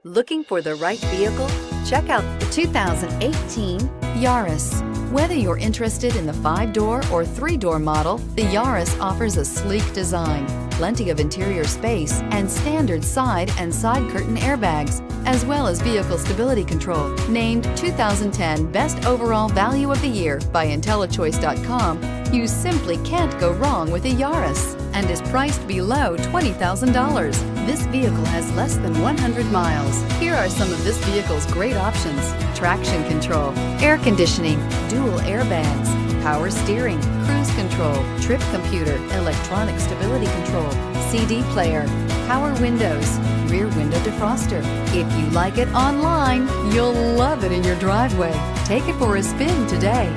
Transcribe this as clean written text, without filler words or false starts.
Looking for the right vehicle? Check out the 2018 Yaris. Whether you're interested in the 5-door or 3-door model, the Yaris offers a sleek design, plenty of interior space, and standard side and side curtain airbags, as well as vehicle stability control. Named 2010 Best Overall Value of the Year by IntelliChoice.com, you simply can't go wrong with a Yaris, and is priced below $20,000. This vehicle has less than 100 miles. Here are some of this vehicle's great options: traction control, air conditioning, dual airbags, power steering, cruise control, trip computer, electronic stability control, CD player, power windows, rear window defroster. If you like it online, you'll love it in your driveway. Take it for a spin today.